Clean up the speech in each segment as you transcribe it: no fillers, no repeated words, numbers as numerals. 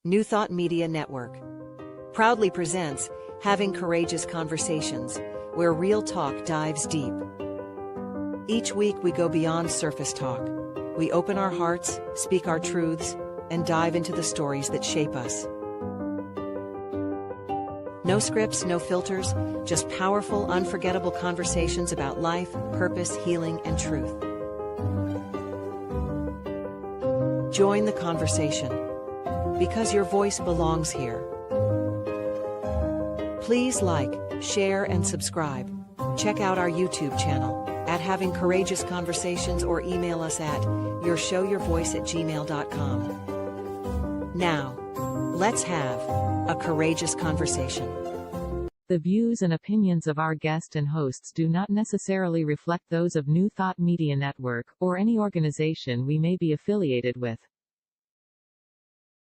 New Thought Media Network proudly presents Having Courageous Conversations, where real talk dives deep. Each week we go beyond surface talk. We open our hearts, speak our truths, and dive into the stories that shape us. No scripts, no filters, just powerful, unforgettable conversations about life, purpose, healing, and truth. Join the conversation, because your voice belongs here. Please like, share, and subscribe. Check out our YouTube channel at Having Courageous Conversations or email us at yourshowyourvoice@gmail.com. Now, let's have a courageous conversation. The views and opinions of our guest and hosts do not necessarily reflect those of New Thought Media Network, or any organization we may be affiliated with.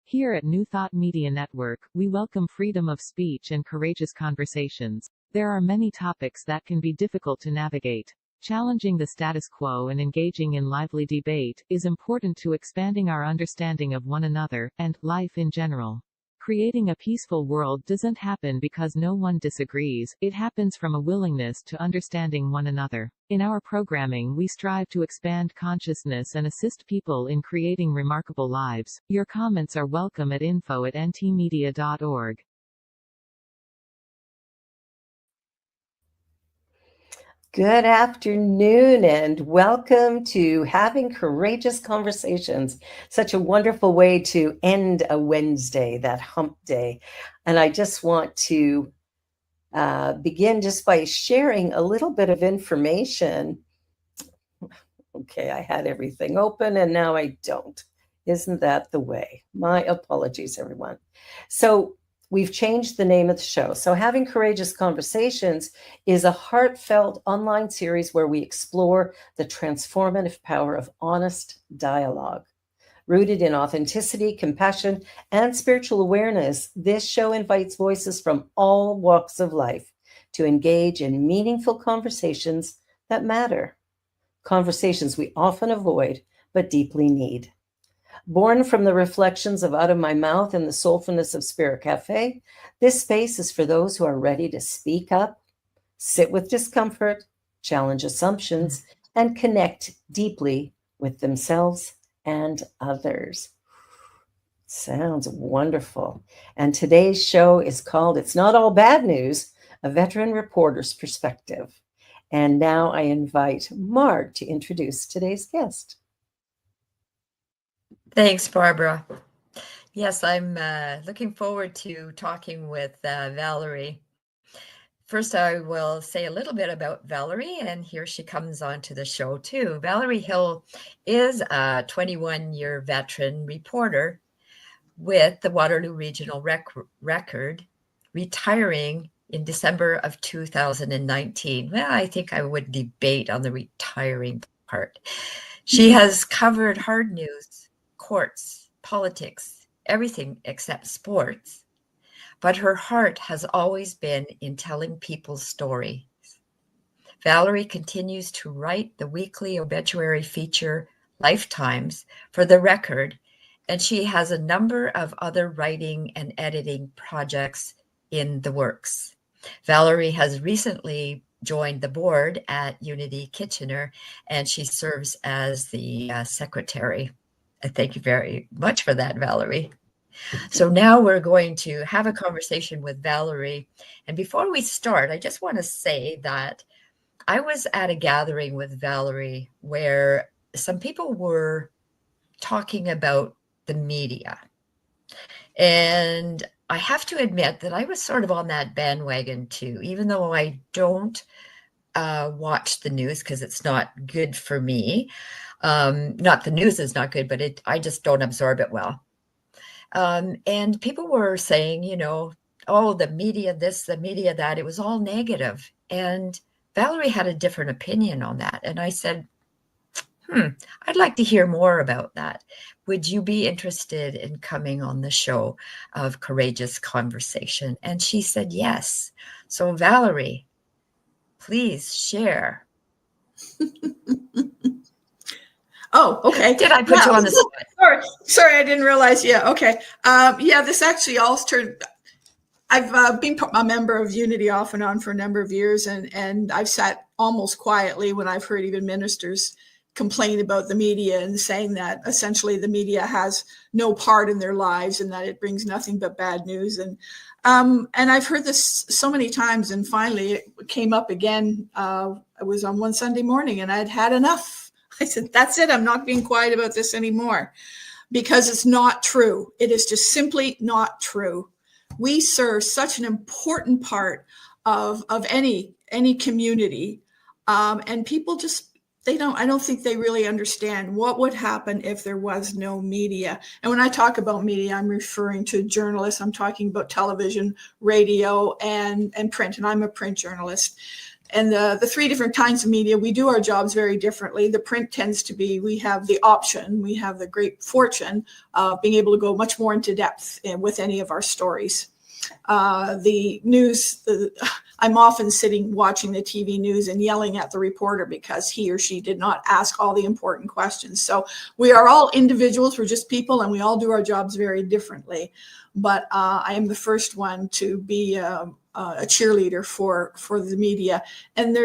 Here at New Thought Media Network, we welcome freedom of speech and courageous conversations. There are many topics that can be difficult to navigate. Challenging the status quo and engaging in lively debate is important to expanding our understanding of one another, and life in general. Creating a peaceful world doesn't happen because no one disagrees, it happens from a willingness to understanding one another. In our programming, we strive to expand consciousness and assist people in creating remarkable lives. Your comments are welcome at info@ntmedia.org. Good afternoon and welcome to Having Courageous Conversations. Such a wonderful way to end a Wednesday, that hump day. And I just want to begin just by sharing a little bit of information. Okay, I had everything open and now I don't. Isn't that the way? My apologies, everyone. So we've changed the name of the show. So Having Courageous Conversations is a heartfelt online series where we explore the transformative power of honest dialogue. Rooted in authenticity, compassion, and spiritual awareness, this show invites voices from all walks of life to engage in meaningful conversations that matter. Conversations we often avoid, but deeply need. Born from the reflections of Out of My Mouth and the soulfulness of Spirit Cafe, this space is for those who are ready to speak up, sit with discomfort, challenge assumptions, and connect deeply with themselves and others. Sounds wonderful. And today's show is called It's Not All Bad News, a veteran reporter's perspective. And now I invite Marg to introduce today's guest. Thanks, Barbara. Yes, I'm looking forward to talking with Valerie. First, I will say a little bit about Valerie, and here she comes onto the show too. Valerie Hill is a 21-year veteran reporter with the Waterloo Regional Record, retiring in December of 2019. Well, I think I would debate on the retiring part. She has covered hard news, courts, politics, everything except sports. But her heart has always been in telling people's stories. Valerie continues to write the weekly obituary feature Lifetimes for the Record, and she has a number of other writing and editing projects in the works. Valerie has recently joined the board at Unity Kitchener, and she serves as the secretary. Thank you very much for that, Valerie. So now we're going to have a conversation with Valerie. And before we start, I just want to say that I was at a gathering with Valerie where some people were talking about the media. And I have to admit that I was sort of on that bandwagon too, even though I don't watch the news because it's not good for me. Not the news is not good, but I just don't absorb it well. And people were saying, oh, the media this, the media that, it was all negative. And Valerie had a different opinion on that. And I said, I'd like to hear more about that. Would you be interested in coming on the show of Courageous Conversation? And she said, yes. So Valerie, please share. Oh, okay. Did I put you on the spot? Sorry, I didn't realize. Yeah, okay. This actually all turned. I've been a member of Unity off and on for a number of years, and I've sat almost quietly when I've heard even ministers complain about the media and saying that essentially the media has no part in their lives and that it brings nothing but bad news. And I've heard this so many times, and finally it came up again. I was on one Sunday morning and I'd had enough. I said, that's it. I'm not being quiet about this anymore, because it's not true. It is just simply not true. We serve such an important part of any community, and people just, I don't think they really understand what would happen if there was no media. And when I talk about media, I'm referring to journalists. I'm talking about television, radio, and print. And I'm a print journalist. And the three different kinds of media, we do our jobs very differently. The print tends to be, we have the option, we have the great fortune of being able to go much more into depth with any of our stories. The news, I'm often sitting watching the TV news and yelling at the reporter because he or she did not ask all the important questions. So we are all individuals, we're just people, and we all do our jobs very differently. But I am the first one to be a cheerleader for the media. And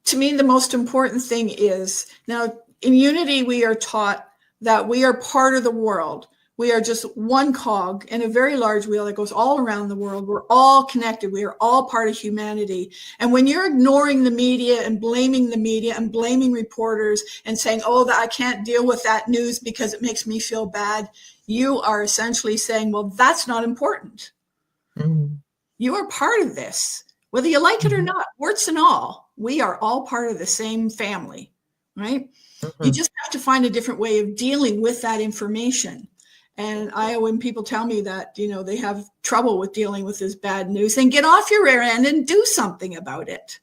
to me, the most important thing is, now in Unity, we are taught that we are part of the world. We are just one cog in a very large wheel that goes all around the world. We're all connected. We are all part of humanity. And when you're ignoring the media and blaming the media and blaming reporters and saying, oh, that I can't deal with that news because it makes me feel bad, you are essentially saying, well, that's not important. Mm-hmm. You are part of this, whether you like it or not, warts and all. We are all part of the same family, right? Mm-hmm. You just have to find a different way of dealing with that information. And when people tell me that, they have trouble with dealing with this bad news, then get off your rear end and do something about it,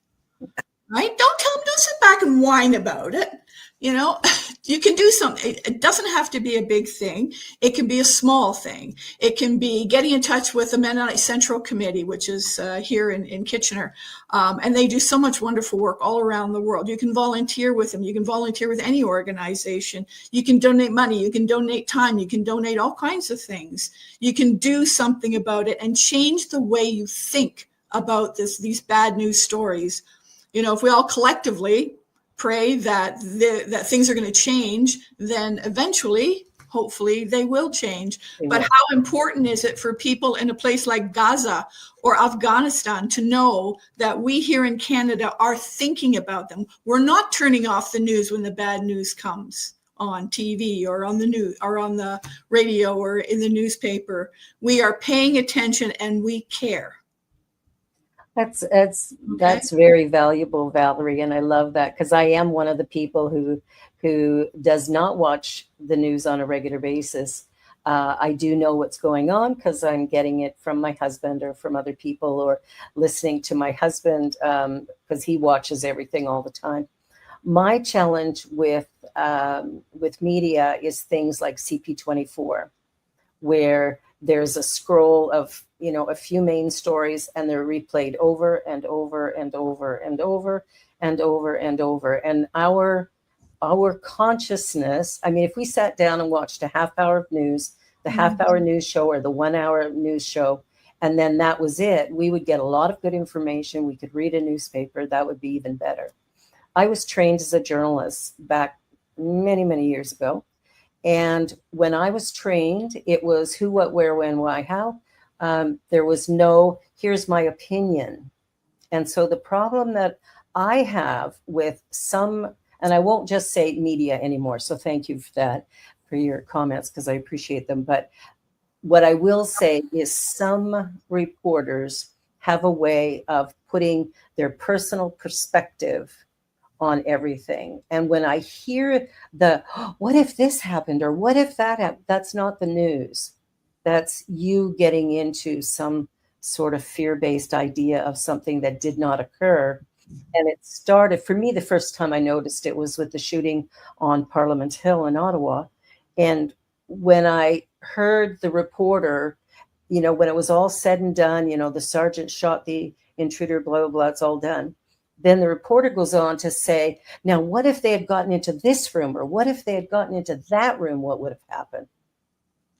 right? Don't sit back and whine about it. You can do something. It doesn't have to be a big thing. It can be a small thing. It can be getting in touch with the Mennonite Central Committee, which is here in Kitchener. And they do so much wonderful work all around the world. You can volunteer with them. You can volunteer with any organization. You can donate money. You can donate time. You can donate all kinds of things. You can do something about it and change the way you think about these bad news stories. If we all collectively pray that things are going to change, then eventually, hopefully, they will change. But how important is it for people in a place like Gaza or Afghanistan to know that we here in Canada are thinking about them? We're not turning off the news when the bad news comes on TV or on the news or on the radio or in the newspaper. We are paying attention and we care. That's very valuable, Valerie, and I love that, because I am one of the people who does not watch the news on a regular basis. I do know what's going on because I'm getting it from my husband or from other people, or listening to my husband because he watches everything all the time. My challenge with media is things like CP24, where there's a scroll of a few main stories, and they're replayed over and over and over and over and over and over. And our consciousness, if we sat down and watched a half hour of news, the half hour news show or the 1 hour news show, and then that was it, we would get a lot of good information. We could read a newspaper. That would be even better. I was trained as a journalist back many, many years ago. And when I was trained, it was who, what, where, when, why, how. There was no, here's my opinion. And so the problem that I have with some, and I won't just say media anymore, so thank you for that, for your comments, because I appreciate them. But what I will say is some reporters have a way of putting their personal perspective on everything. And when I hear what if this happened, or what if that happened, that's not the news. That's you getting into some sort of fear-based idea of something that did not occur. And it started, for me, the first time I noticed it was with the shooting on Parliament Hill in Ottawa. And when I heard the reporter, when it was all said and done, the sergeant shot the intruder, blah, blah, blah, it's all done. then the reporter goes on to say, now, what if they had gotten into this room, or what if they had gotten into that room? What would have happened?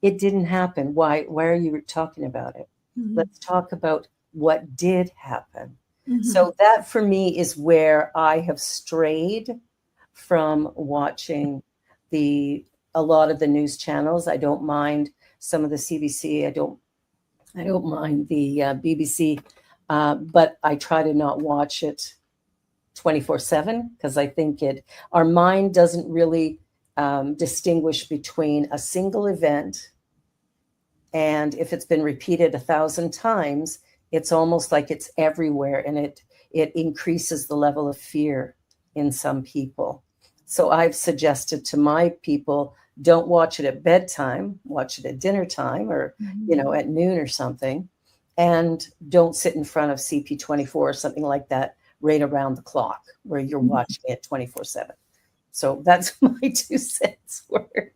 It didn't happen. Why are you talking about it? Mm-hmm. Let's talk about what did happen. Mm-hmm. So that for me is where I have strayed from watching a lot of the news channels. I don't mind some of the CBC. I don't mind the BBC, but I try to not watch it 24/7, because I think our mind doesn't really distinguish between a single event, and if it's been repeated 1,000 times, it's almost like it's everywhere, and it increases the level of fear in some people. So I've suggested to my people, don't watch it at bedtime, watch it at dinner time, or at noon or something, and don't sit in front of CP24 or something like that right around the clock where you're watching it 24/7. So that's my 2 cents worth.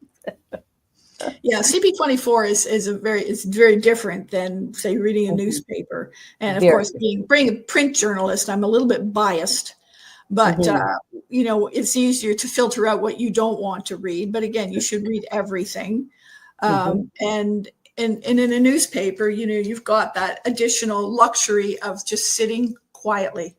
Yeah, CP24 is very different than, say, reading a newspaper. And of course, being a print journalist, I'm a little bit biased, but it's easier to filter out what you don't want to read. But again, you should read everything. And in a newspaper, you've got that additional luxury of just sitting quietly.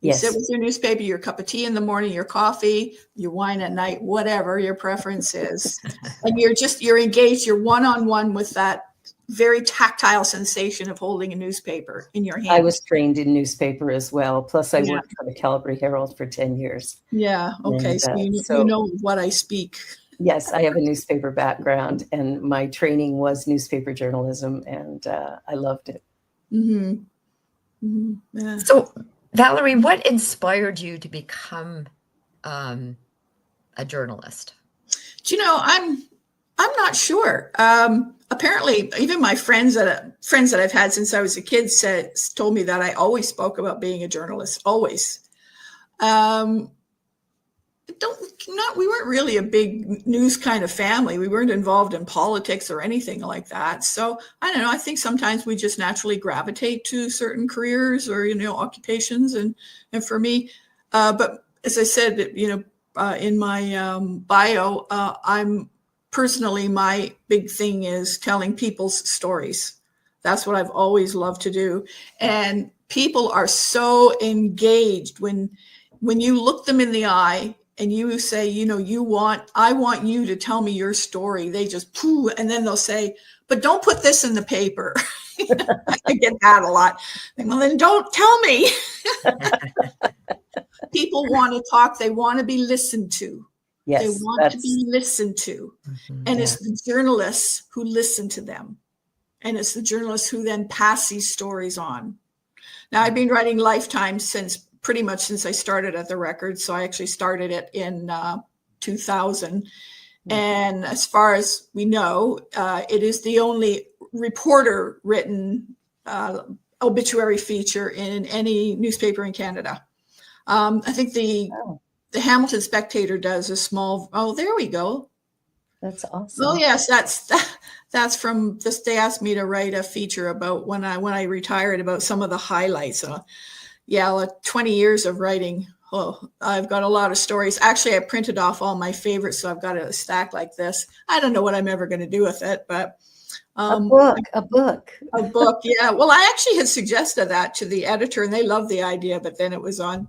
You sit with your newspaper, your cup of tea in the morning, your coffee, your wine at night, whatever your preference is. And you're engaged, you're one-on-one with that very tactile sensation of holding a newspaper in your hand. I was trained in newspaper as well. Plus I worked for the Calgary Herald for 10 years. Yeah. Okay. And, so you know what I speak. Yes, I have a newspaper background, and my training was newspaper journalism, and I loved it. Mm-hmm. Mm-hmm. Yeah. So, Valerie, what inspired you to become a journalist? Do you know, I'm not sure. Apparently, even my friends that I've had since I was a kid told me that I always spoke about being a journalist. Always. We weren't really a big news kind of family. We weren't involved in politics or anything like that. So I don't know. I think sometimes we just naturally gravitate to certain careers or, occupations. And for me, but as I said, in my bio, I'm personally, my big thing is telling people's stories. That's what I've always loved to do. And people are so engaged when you look them in the eye and you say, I want you to tell me your story. They just poo, and then they'll say, but don't put this in the paper. I get that a lot. Well, then don't tell me. People want to talk. They want to be listened to. Yes, they want to be listened to. And it's the journalists who listen to them. And it's the journalists who then pass these stories on. Now, I've been writing Lifetime pretty much since I started at the Record. So I actually started it in 2000. And as far as we know, it is the only reporter-written obituary feature in any newspaper in Canada. I think the Hamilton Spectator does a small. Oh, there we go. That's awesome. Oh yes, that's from this. They asked me to write a feature about when I retired, about some of the highlights. 20 years of writing. Oh, I've got a lot of stories. Actually, I printed off all my favorites, so I've got a stack like this. I don't know what I'm ever going to do with it, but a book. Yeah. Well, I actually had suggested that to the editor, and they loved the idea, but then it was on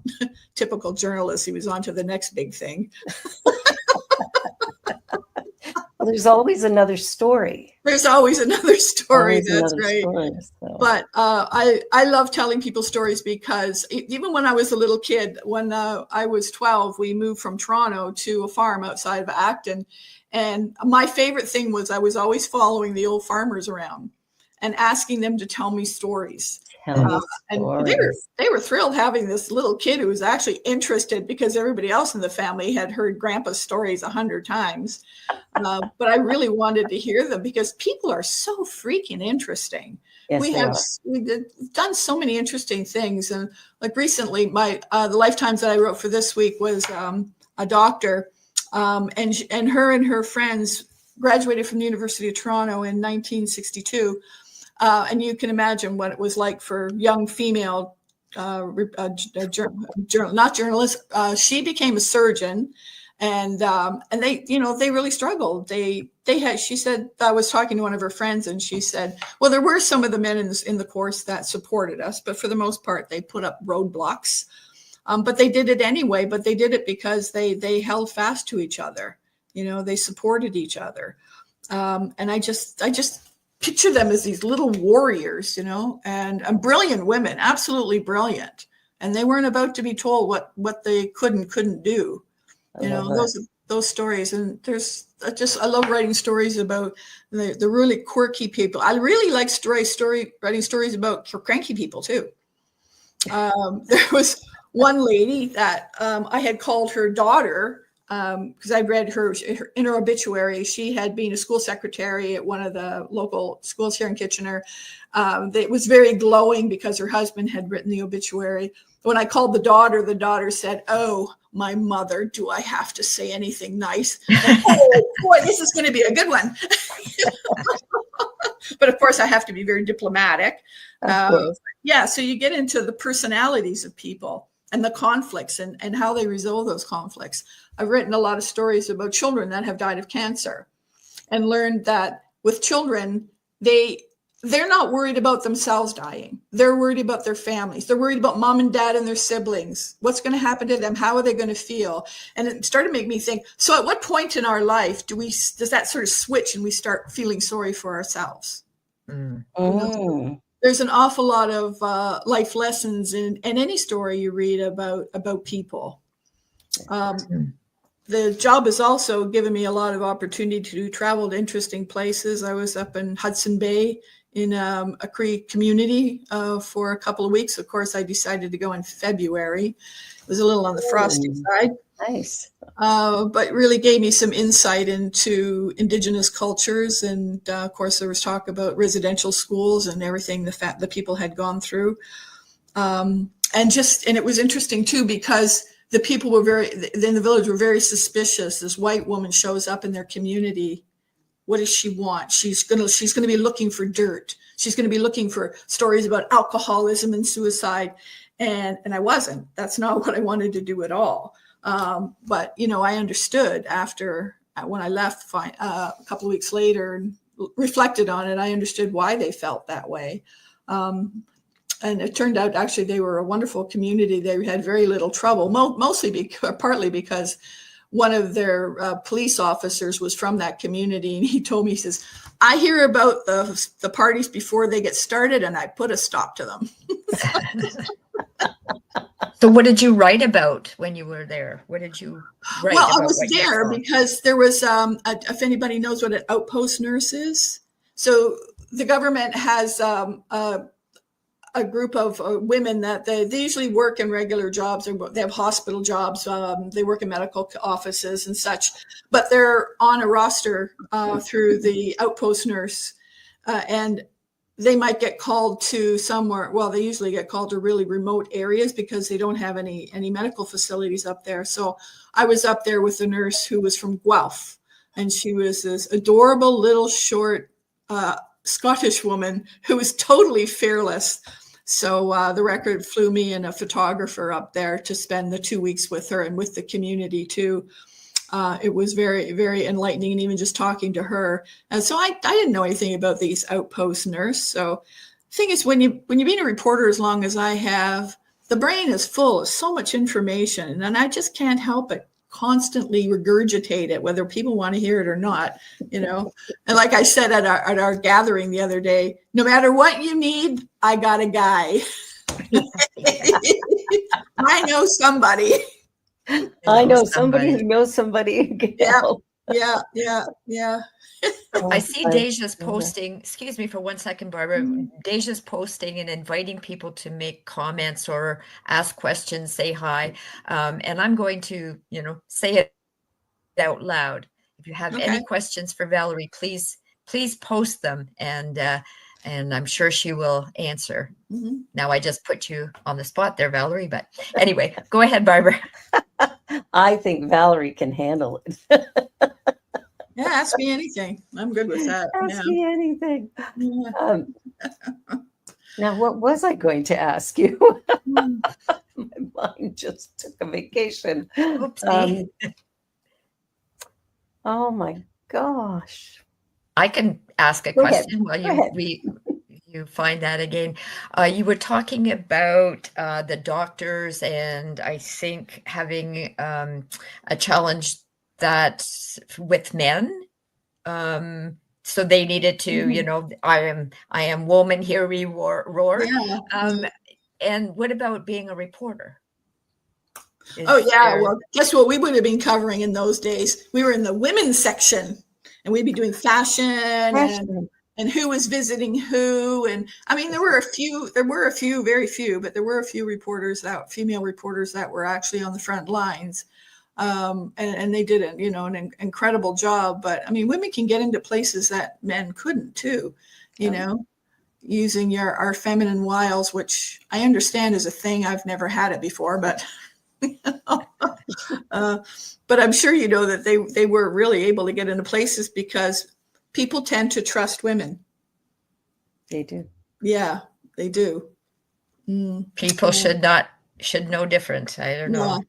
typical journalist. He was on to the next big thing. Well, there's always another story. There's always another story. That's right. So. But I love telling people stories because even when I was a little kid, when I was 12, we moved from Toronto to a farm outside of Acton. And my favorite thing was I was always following the old farmers around and asking them to tell me stories. And they were thrilled having this little kid who was actually interested, because everybody else in the family had heard Grandpa's stories 100 times. But I really wanted to hear them because people are so freaking interesting. Yes, we've done so many interesting things. And like recently, the Lifetimes that I wrote for this week was a doctor, and her friends graduated from the University of Toronto in 1962. And you can imagine what it was like for young female not journalist. She became a surgeon, and they, they really struggled. They had. She said, I was talking to one of her friends, and she said, well, there were some of the men in the course that supported us, but for the most part, they put up roadblocks. But they did it anyway. But they did it because they held fast to each other. They supported each other, and I just picture them as these little warriors, and brilliant women, absolutely brilliant. And they weren't about to be told what they could and couldn't do. Those stories. And I love writing stories about the really quirky people. I really like writing stories about cranky people too. There was one lady that I had called her daughter, because I read in her obituary. She had been a school secretary at one of the local schools here in Kitchener. It was very glowing because her husband had written the obituary. When I called the daughter said, "Oh, my mother, do I have to say anything nice?" And, oh boy, this is going to be a good one. But of course, I have to be very diplomatic. Yeah, so you get into the personalities of people and the conflicts and how they resolve those conflicts. I've written a lot of stories about children that have died of cancer, and learned that with children, they're not worried about themselves dying. They're worried about their families. They're worried about mom and dad and their siblings. What's going to happen to them? How are they going to feel? And it started to make me think, so at what point in our life does that sort of switch and we start feeling sorry for ourselves? There's an awful lot of life lessons in any story you read about people. The job has also given me a lot of opportunity to travel to interesting places. I was up in Hudson Bay in a Cree community for a couple of weeks. Of course, I decided to go in February. It was a little on the frosty side. Nice. But really gave me some insight into Indigenous cultures. And of course, there was talk about residential schools and everything the people had gone through. And it was interesting too, because the people in the village were very suspicious. This white woman shows up in their community. What does she want? She's gonna be looking for dirt. She's gonna be looking for stories about alcoholism and suicide. And I wasn't. That's not what I wanted to do at all. But I understood when I left a couple of weeks later and reflected on it. I understood why they felt that way. And it turned out actually they were a wonderful community. They had very little trouble, partly because one of their police officers was from that community. And he told me, he says, I hear about the parties before they get started, and I put a stop to them. So what did you write about when you were there? What did you write about? Well, I was there because there was, if anybody knows what an outpost nurse is. So the government has a group of women that they usually work in regular jobs. They have hospital jobs. They work in medical offices and such, but they're on a roster through the outpost nurse. And they might get called to somewhere. Well, they usually get called to really remote areas because they don't have any medical facilities up there. So I was up there with a nurse who was from Guelph, and she was this adorable little short Scottish woman who was totally fearless. So the Record flew me and a photographer up there to spend the 2 weeks with her and with the community too. It was very, very enlightening, and even just talking to her. And so I didn't know anything about these outpost nurse. So the thing is, when you've been a reporter as long as I have, the brain is full of so much information, and I just can't help it constantly regurgitate it, whether people want to hear it or not, And like I said at our gathering the other day, no matter what you need, I got a guy. I know somebody. I know somebody who knows somebody. Yeah. I see Deja's posting. Excuse me for 1 second, Barbara. Deja's posting and inviting people to make comments or ask questions, say hi. And I'm going to, say it out loud. If you have any questions for Valerie, please post them, and I'm sure she will answer. Mm-hmm. Now I just put you on the spot there, Valerie. But anyway, go ahead, Barbara. I think Valerie can handle it. Yeah, ask me anything. I'm good with that. Ask me anything. Yeah. Now, what was I going to ask you? My mind just took a vacation. Oopsie. Oh my gosh. I can ask a Go ahead. question while Go ahead. you find that again. You were talking about the doctors, and I think having a challenge that with men. So they needed to, you know, I am woman, hear me roar. Yeah. And what about being a reporter? Oh, Is yeah. there Well, guess what we would have been covering in those days? We were in the women's section, and we'd be doing fashion and who was visiting who. And I mean, there were a few, very few, but there were a few female reporters that were actually on the front lines. And they did an incredible job. But I mean, women can get into places that men couldn't too, you know, using our feminine wiles, which I understand is a thing. I've never had it before, but but I'm sure you know that they were really able to get into places because people tend to trust women. They do. Yeah, they do. people should know different. I don't know.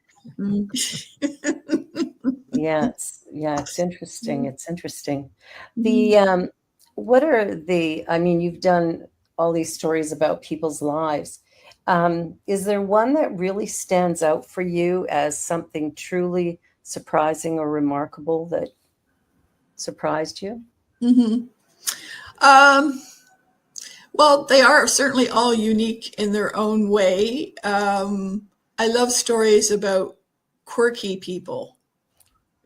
Yeah, it's interesting. It's interesting. The what are the, I mean, you've done all these stories about people's lives. Is there one that really stands out for you as something truly surprising or remarkable that surprised you? Well, they are certainly all unique in their own way. I love stories about quirky people,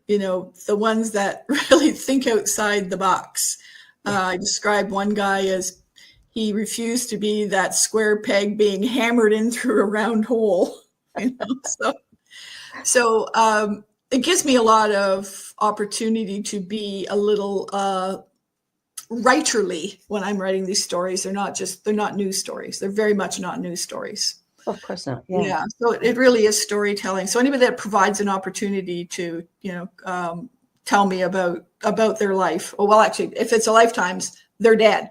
you know, the ones that really think outside the box. I described one guy as he refused to be that square peg being hammered in through a round hole. You know? So it gives me a lot of opportunity to be a little writerly when I'm writing these stories. They're not news stories. They're very much not news stories. Of course not. Yeah. So it really is storytelling. So anybody that provides an opportunity to, tell me about their life. Well, actually, if it's a lifetime's, they're dead.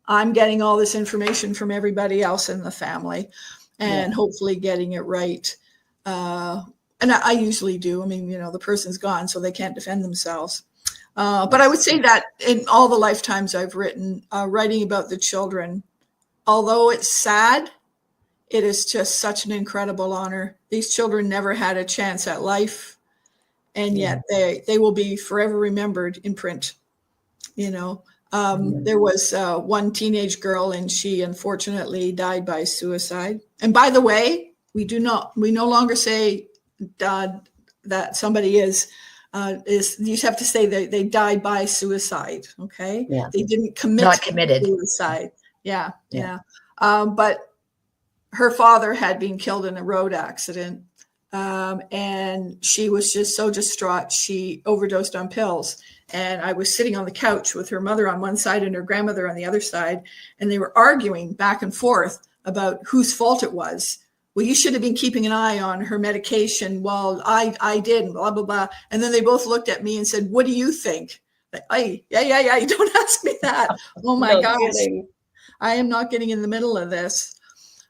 I'm getting all this information from everybody else in the family and hopefully getting it right. And I usually do. I mean, the person's gone, so they can't defend themselves. But I would say that in all the lifetimes I've written, writing about the children, although it's sad, it is just such an incredible honor. These children never had a chance at life, and yet they will be forever remembered in print. There was one teenage girl, and she unfortunately died by suicide. And by the way, we no longer say that somebody is you have to say that they died by suicide. Okay. Yeah. They didn't commit Not committed. suicide. Yeah. But her father had been killed in a road accident. And she was just so distraught. She overdosed on pills. And I was sitting on the couch with her mother on one side and her grandmother on the other side. And they were arguing back and forth about whose fault it was. Well, you should have been keeping an eye on her medication. Well, I did, blah, blah, blah. And then they both looked at me and said, what do you think? Yeah. You don't ask me that. Oh my gosh. Kidding. I am not getting in the middle of this.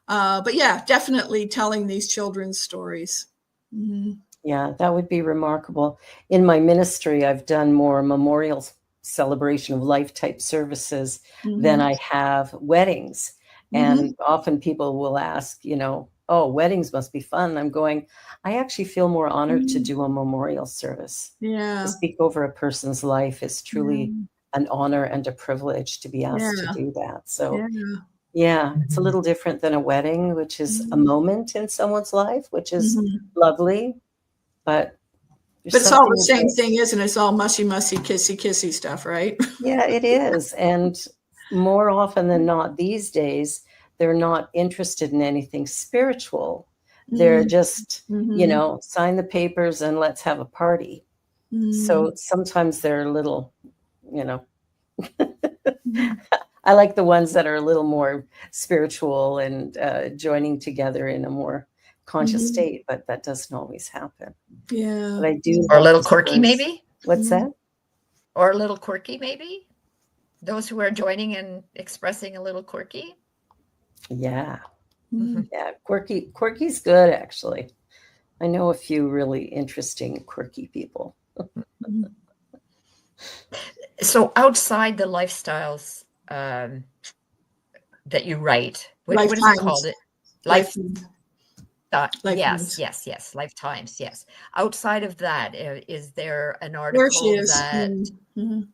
But yeah, definitely telling these children's stories. Mm-hmm. Yeah, that would be remarkable. In my ministry, I've done more memorial celebration of life type services than I have weddings. And often people will ask, oh, weddings must be fun. I'm going, I actually feel more honored to do a memorial service. Yeah. To speak over a person's life is truly an honor and a privilege to be asked to do that. So it's a little different than a wedding, which is a moment in someone's life, which is lovely. But it's all the same thing, isn't it? It's all mushy, kissy stuff, right? Yeah, it is. And more often than not these days, they're not interested in anything spiritual. They're just, sign the papers and let's have a party. So sometimes they're a little, I like the ones that are a little more spiritual and joining together in a more conscious state, but that doesn't always happen. Yeah. But I do. Or a little quirky, maybe? What's that? Or a little quirky, maybe? Those who are joining and expressing a little quirky? Yeah. Mhm. Yeah. Quirky's good, actually. I know a few really interesting, quirky people. Mhm. So outside the lifestyles that you write, what is it called? Lifetimes. Life. Lifetimes. Yes. Lifetimes. Yes. Outside of that, is there an There she article is. that? Mhm.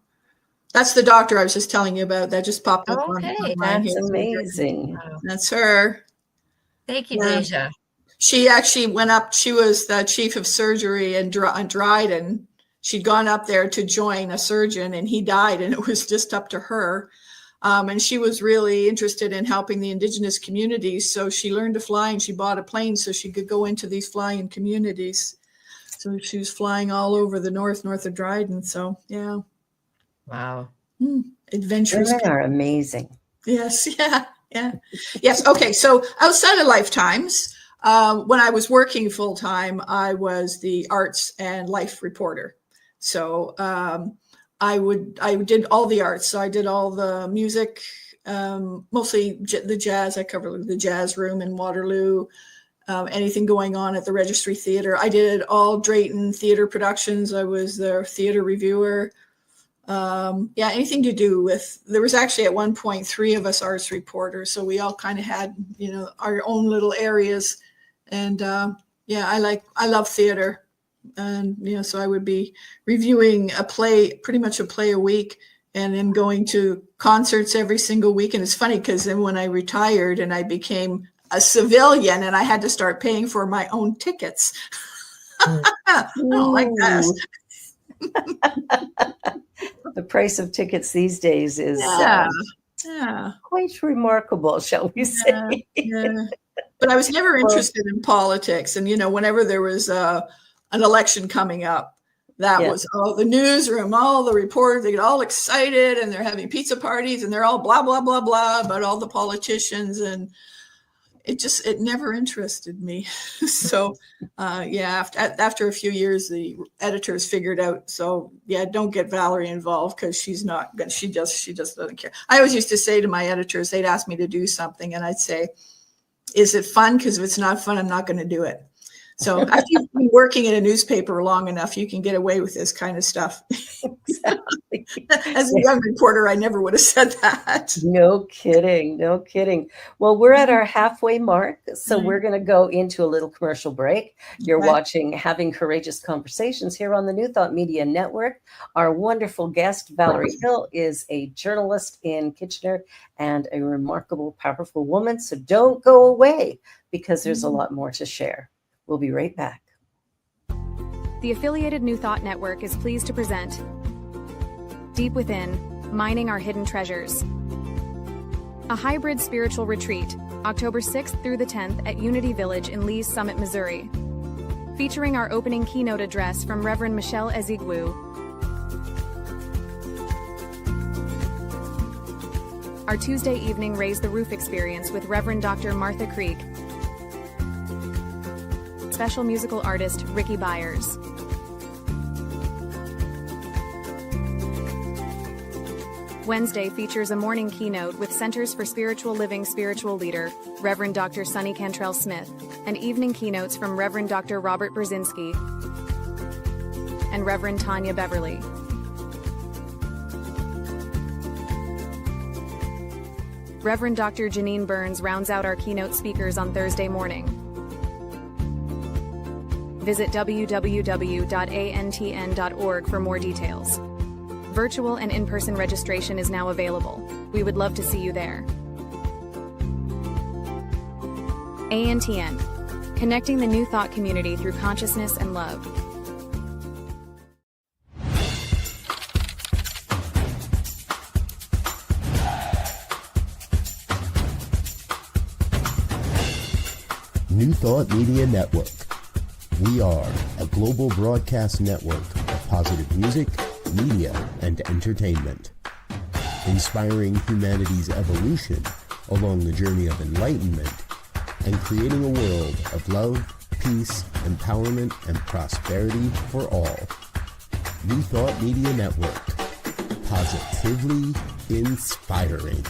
That's the doctor I was just telling you about. That just popped up on Okay. mine That's here. amazing. Wow. That's her. Thank you, Yeah. Deja. She actually went up. She was the chief of surgery in Dryden. She'd gone up there to join a surgeon, and he died, and it was just up to her. And she was really interested in helping the indigenous communities. So she learned to fly, and she bought a plane so she could go into these flying communities. So she was flying all over the north of Dryden. So yeah. Wow. Adventurous Women people. are amazing. Yes. Yeah. Yes. Okay. So outside of Lifetimes, when I was working full time, I was the arts and life reporter. So I did all the arts. So I did all the music, mostly the jazz. I covered the jazz room in Waterloo. Anything going on at the Registry Theatre. I did all Drayton theater productions. I was their theater reviewer. Anything to do with, there was actually at one point 3 of us arts reporters, so we all kind of had, our own little areas. And I love theater, and so I would be reviewing a play, pretty much a play a week, and then going to concerts every single week. And it's funny because then when I retired and I became a civilian and I had to start paying for my own tickets, I don't like that. The price of tickets these days is quite remarkable, shall we say. Yeah. But I was never interested in politics. And, whenever there was an election coming up, that was the newsroom, all the reporters, they get all excited and they're having pizza parties and they're all blah, blah, blah, blah about all the politicians. And it never interested me. So, after a few years, the editors figured out, don't get Valerie involved because she just doesn't care. I always used to say to my editors, they'd ask me to do something and I'd say, is it fun? Because if it's not fun, I'm not going to do it. So after you've been working in a newspaper long enough, you can get away with this kind of stuff. Exactly. As a young reporter, I never would have said that. No kidding. Well, we're at our halfway mark, so we're going to go into a little commercial break. You're watching Having Courageous Conversations here on the New Thought Media Network. Our wonderful guest, Valerie Hill, is a journalist in Kitchener and a remarkable, powerful woman. So don't go away because there's a lot more to share. We'll be right back. The affiliated New Thought Network is pleased to present Deep Within, Mining Our Hidden Treasures. A hybrid spiritual retreat, October 6th through the 10th at Unity Village in Lee's Summit, Missouri. Featuring our opening keynote address from Reverend Michelle Ezigwu. Our Tuesday evening Raise the Roof experience with Reverend Dr. Martha Creek. Special musical artist Ricky Byers. Wednesday features a morning keynote with Centers for Spiritual Living spiritual leader, Reverend Dr. Sonny Cantrell Smith, and evening keynotes from Reverend Dr. Robert Brzezinski and Reverend Tanya Beverly. Reverend Dr. Janine Burns rounds out our keynote speakers on Thursday morning. Visit www.antn.org for more details. Virtual and in-person registration is now available. We would love to see you there. ANTN, connecting the New Thought community through consciousness and love. New Thought Media Network. We are a global broadcast network of positive music, media, and entertainment, inspiring humanity's evolution along the journey of enlightenment and creating a world of love, peace, empowerment, and prosperity for all. New Thought Media Network. Positively inspiring.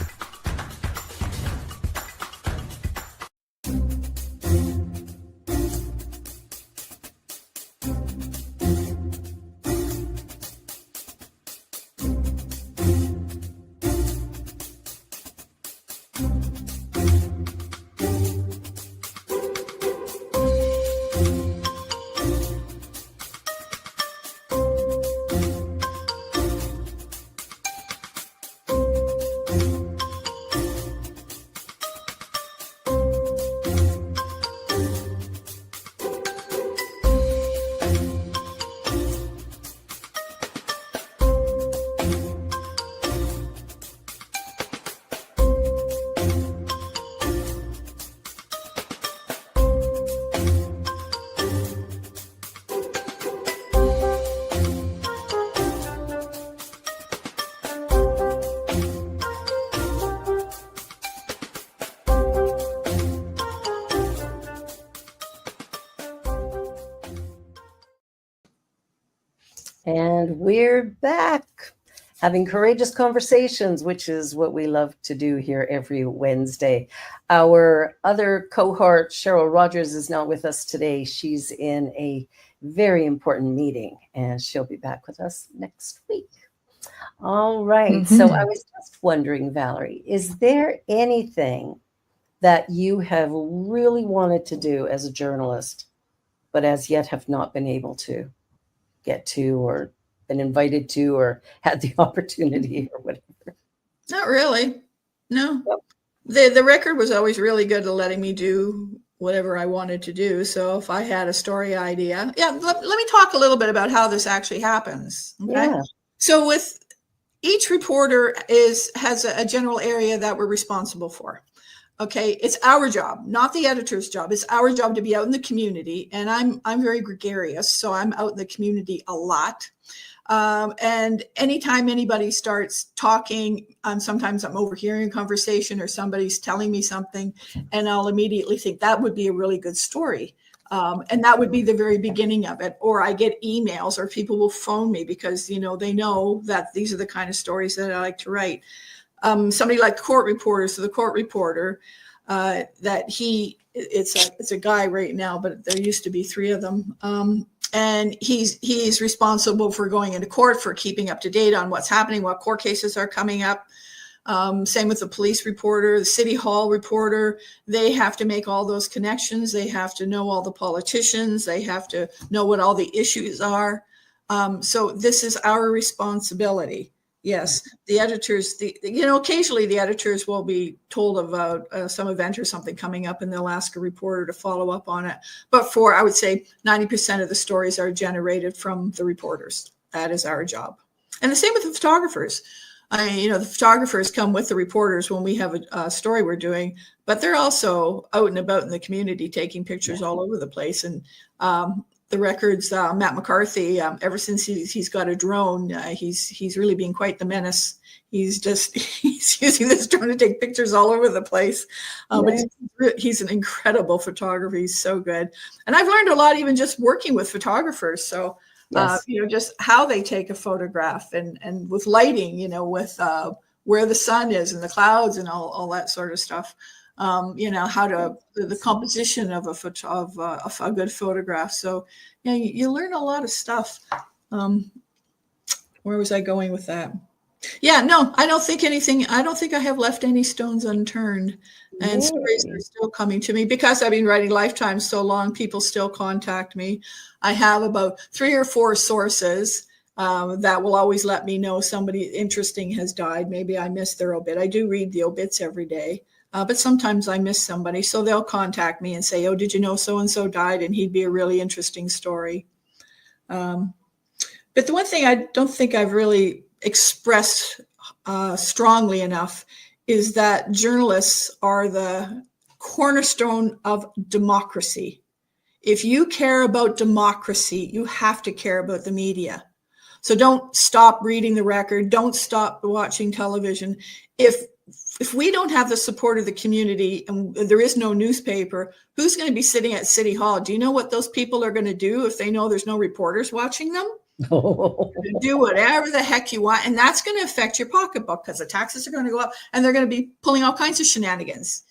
we're back having courageous conversations, which is what we love to do here every Wednesday. Our other cohort, Cheryl Rogers, is not with us today. She's in a very important meeting, and she'll be back with us next week. All right. So I was just wondering, Valerie, is there anything that you have really wanted to do as a journalist, but as yet have not been able to get to, or been invited to, or had the opportunity, or whatever? Not really. No. Yep. The record was always really good at letting me do whatever I wanted to do. So if I had a story idea, let me talk a little bit about how this actually happens. Okay. Yeah. So with each reporter has a general area that we're responsible for. Okay, it's our job, not the editor's job. It's our job to be out in the community, and I'm very gregarious, so I'm out in the community a lot. And anytime anybody starts talking, sometimes I'm overhearing a conversation or somebody's telling me something, and I'll immediately think that would be a really good story. And that would be the very beginning of it. Or I get emails, or people will phone me because, they know that these are the kind of stories that I like to write. Somebody like court reporters, so the court reporter, it's a guy right now, but there used to be 3 of them. And he's responsible for going into court, for keeping up to date on what's happening, what court cases are coming up. Same with the police reporter, the city hall reporter. They have to make all those connections. They have to know all the politicians. They have to know what all the issues are. So this is our responsibility. Yes, the editors, occasionally the editors will be told about some event or something coming up, and they'll ask a reporter to follow up on it. But I would say 90% of the stories are generated from the reporters. That is our job. And the same with the photographers. The photographers come with the reporters when we have a story we're doing, but they're also out and about in the community taking pictures all over the place. And the Record's Matt McCarthy, ever since he's got a drone, he's really been quite the menace. He's using this drone to take pictures all over the place. He's an incredible photographer. He's so good. And I've learned a lot even just working with photographers. So, yes. Just how they take a photograph and with lighting, with where the sun is and the clouds and all that sort of stuff. The composition of a good photograph. So, you learn a lot of stuff. Where was I going with that? Yeah, no, I don't think I have left any stones unturned, and stories are still coming to me because I've been writing Lifetime so long. People still contact me. I have about 3 or 4 sources that will always let me know somebody interesting has died. Maybe I missed their obit. I do read the obits every day. But sometimes I miss somebody, so they'll contact me and say, "Oh, did you know so-and-so died? And he'd be a really interesting story." But the one thing I don't think I've really expressed strongly enough is that journalists are the cornerstone of democracy. If you care about democracy, you have to care about the media. So don't stop reading the Record. Don't stop watching television. If we don't have the support of the community and there is no newspaper, who's going to be sitting at City Hall? Do you know what those people are going to do if they know there's no reporters watching them? Do whatever the heck you want. And that's going to affect your pocketbook because the taxes are going to go up and they're going to be pulling all kinds of shenanigans.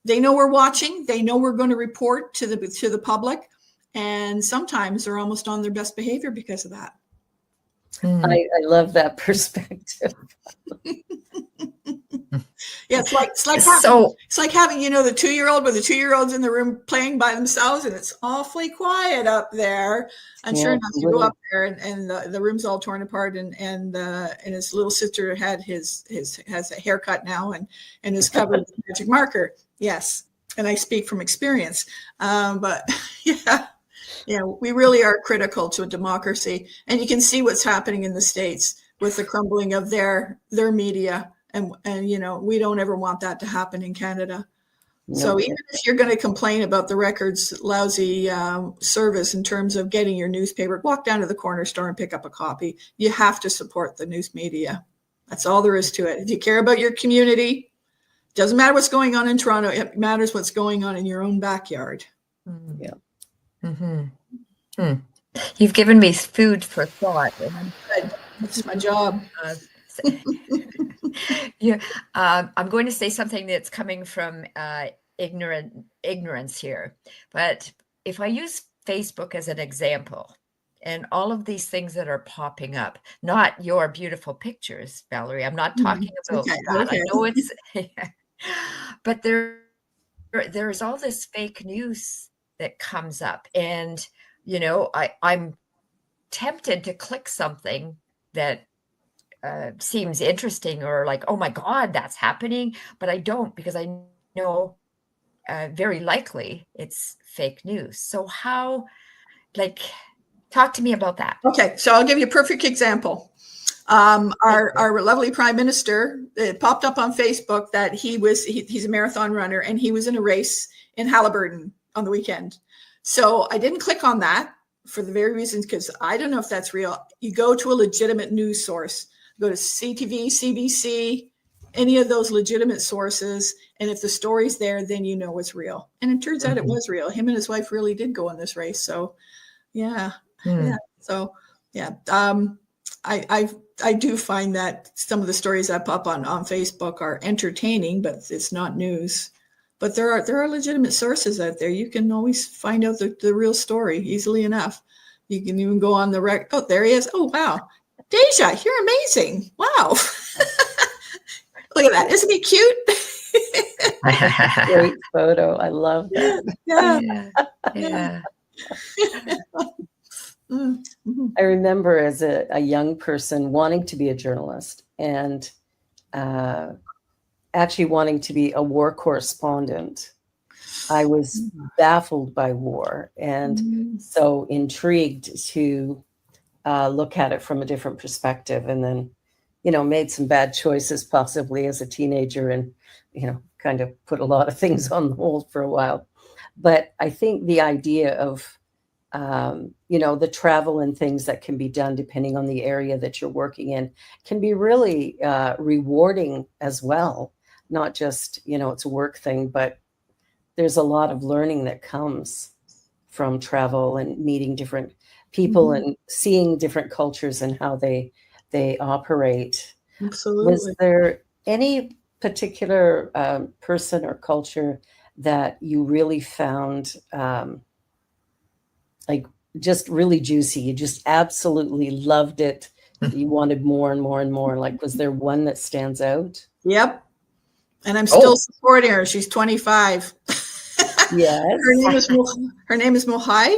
They know we're watching. They know we're going to report to the public. And sometimes they're almost on their best behavior because of that. I love that perspective. Yeah, it's like having the 2-year-old with the 2-year-olds in the room playing by themselves, and it's awfully quiet up there. And sure enough, you go up there, and the room's all torn apart, and his little sister has a haircut now, and is covered with magic marker. Yes, and I speak from experience. But yeah, we really are critical to a democracy, and you can see what's happening in the States with the crumbling of their media. And we don't ever want that to happen in Canada. No. So even if you're going to complain about the Record's lousy service in terms of getting your newspaper, walk down to the corner store and pick up a copy. You have to support the news media. That's all there is to it. If you care about your community, doesn't matter what's going on in Toronto. It matters what's going on in your own backyard. Yeah. Mm-hmm. Hmm. You've given me food for thought. And I'm Good. That's my job. Yeah, I'm going to say something that's coming from ignorance here. But if I use Facebook as an example, and all of these things that are popping up, not your beautiful pictures, Valerie. I'm not talking about Okay, that. okay. I know it's, but there's all this fake news that comes up, and I'm tempted to click something that seems interesting or like, oh my God, that's happening, but I don't, because I know very likely it's fake news. So how, talk to me about that. Okay, so I'll give you a perfect example. Our lovely prime minister, it popped up on Facebook that he's a marathon runner, and he was in a race in Halliburton on the weekend. So I didn't click on that for the very reasons, because I don't know if that's real. You go to a legitimate news source, go to CTV, CBC, any of those legitimate sources, and if the story's there, then you know it's real. And it turns out it was real. Him and his wife really did go on this race. So yeah. So yeah. I do find that some of the stories that pop on Facebook are entertaining, but it's not news. But there are legitimate sources out there. You can always find out the real story easily enough. You can even go on the rec. Oh, there he is. Oh, wow. Deja, you're amazing. Wow. Look at that. Isn't he cute? Great photo. I love that. Yeah. I remember as a young person wanting to be a journalist and actually wanting to be a war correspondent. I was baffled by war and so intrigued to look at it from a different perspective, and then, made some bad choices possibly as a teenager, and, kind of put a lot of things on hold for a while. But I think the idea of the travel and things that can be done depending on the area that you're working in can be really rewarding as well. Not just, it's a work thing, but there's a lot of learning that comes from travel and meeting different people and seeing different cultures and how they operate. Absolutely. Was there any particular person or culture that you really found just really juicy? You just absolutely loved it. You wanted more and more and more. Was there one that stands out? Yep. And I'm still supporting her. She's 25. Yes. Her name is Mohai.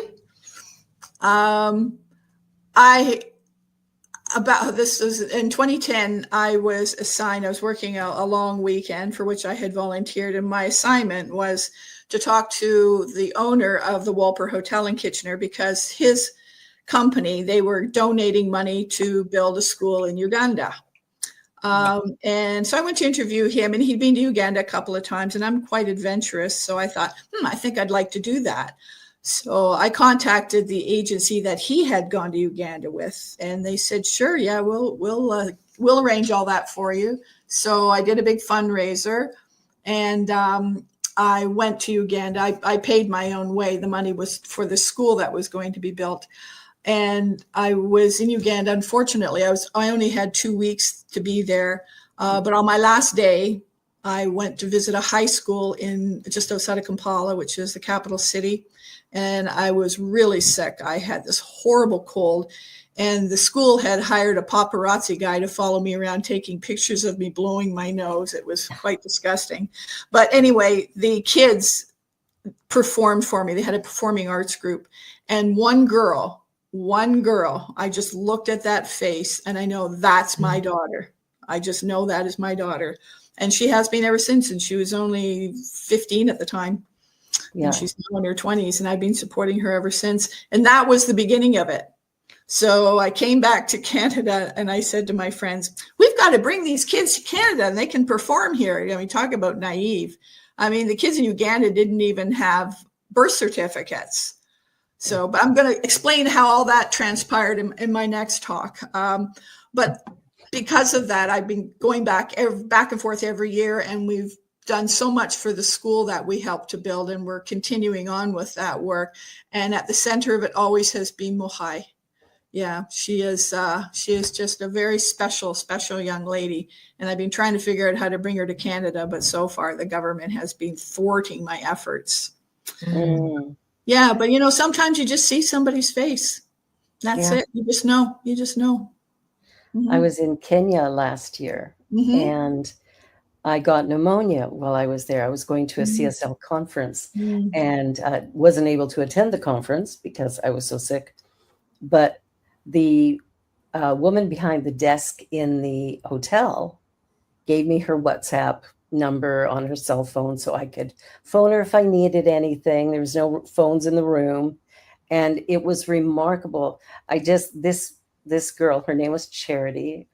This was in 2010. I was working a long weekend for which I had volunteered, and my assignment was to talk to the owner of the Walper Hotel in Kitchener, because his company, they were donating money to build a school in Uganda. And so I went to interview him, and he'd been to Uganda a couple of times, and I'm quite adventurous. So I thought, I think I'd like to do that. So I contacted the agency that he had gone to Uganda with, and they said, sure, yeah, we'll arrange all that for you. So I did a big fundraiser, and I went to Uganda. I paid my own way. The money was for the school that was going to be built. And I was in Uganda. Unfortunately, I only had 2 weeks to be there. But on my last day, I went to visit a high school just outside of Kampala, which is the capital city. And I was really sick. I had this horrible cold. And the school had hired a paparazzi guy to follow me around, taking pictures of me blowing my nose. It was quite disgusting. But anyway, the kids performed for me. They had a performing arts group. And one girl, I just looked at that face, and I know that's my daughter. I just know that is my daughter. And she has been ever since. And she was only 15 at the time. Yeah. And she's now in her 20s, and I've been supporting her ever since. And that was the beginning of it. So I came back to Canada, and I said to my friends, we've got to bring these kids to Canada and they can perform here. I mean, talk about naive. I mean, the kids in Uganda didn't even have birth certificates. So, but I'm going to explain how all that transpired in my next talk. But because of that, I've been going back and forth every year, and we've done so much for the school that we helped to build, and we're continuing on with that work. And at the center of it always has been Mohai. Yeah, she is just a very special young lady. And I've been trying to figure out how to bring her to Canada, but so far the government has been thwarting my efforts. Mm. Yeah, but you know, sometimes you just see somebody's face. That's Yeah. it. You just know. You just know. Mm-hmm. I was in Kenya last year, Mm-hmm. and I got pneumonia while I was there. I was going to a Mm-hmm. CSL conference, Mm-hmm. and wasn't able to attend the conference because I was so sick. But the woman behind the desk in the hotel gave me her WhatsApp number on her cell phone so I could phone her if I needed anything. There was no phones in the room. And it was remarkable. This girl, her name was Charity,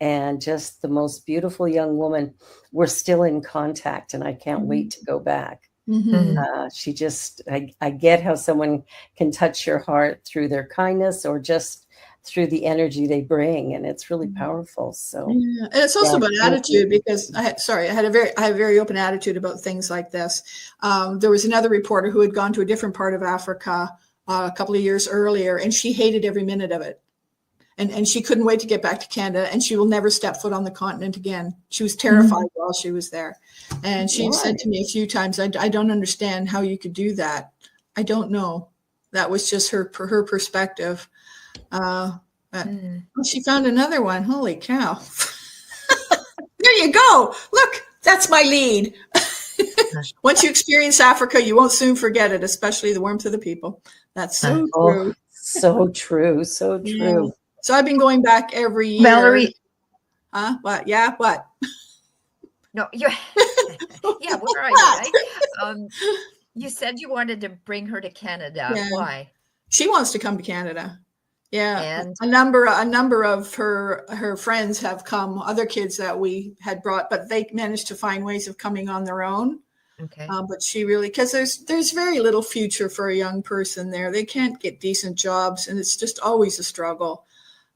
and just the most beautiful young woman. We're still in contact, and I can't wait to go back. Mm-hmm. She just, I get how someone can touch your heart through their kindness or just through the energy they bring, and it's really powerful. So yeah. And it's also about attitude, because I had a very open attitude about things like this. There was another reporter who had gone to a different part of Africa a couple of years earlier, and she hated every minute of it. And she couldn't wait to get back to Canada, and she will never step foot on the continent again. She was terrified while she was there. And she said to me a few times, I don't understand how you could do that. I don't know. That was just her perspective. She found another one. Holy cow. There you go. Look, that's my lead. Once you experience Africa, you won't soon forget it, especially the warmth of the people. That's so true. So true. So true. Yeah. So I've been going back every year. Valerie. What? Yeah, what? No, you're yeah, where are you? Right? You said you wanted to bring her to Canada. Yeah. Why? She wants to come to Canada. Yeah. And a number of her friends have come, other kids that we had brought, but they managed to find ways of coming on their own. okay. But she really, because there's very little future for a young person there. They can't get decent jobs, and it's just always a struggle.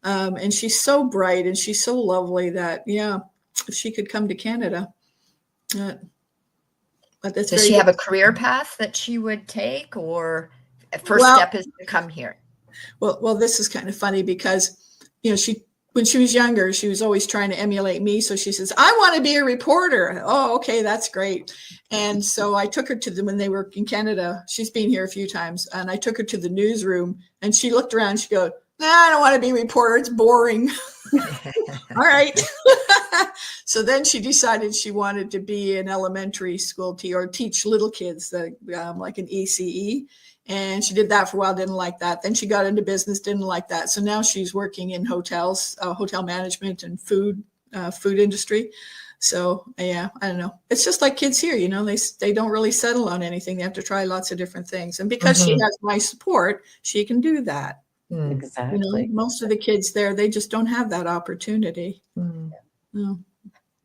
And she's so bright and she's so lovely that, yeah, if she could come to Canada. But that's Does she have a career path that she would take, or first step is to come here? Well, this is kind of funny because, you know, when she was younger, she was always trying to emulate me. So she says, I want to be a reporter. Oh, okay, that's great. And so I took her when they were in Canada. She's been here a few times. And I took her to the newsroom, and she looked around. She goes, nah, I don't want to be a reporter. It's boring. All right. So then she decided she wanted to be an elementary school or teach little kids, like an ECE. And she did that for a while, didn't like that. Then she got into business, didn't like that. So now she's working in hotels, hotel management and food industry. So yeah, I don't know. It's just like kids here, you know, they don't really settle on anything. They have to try lots of different things. And because she has my support, she can do that. Exactly. You know, most of the kids there, they just don't have that opportunity. No.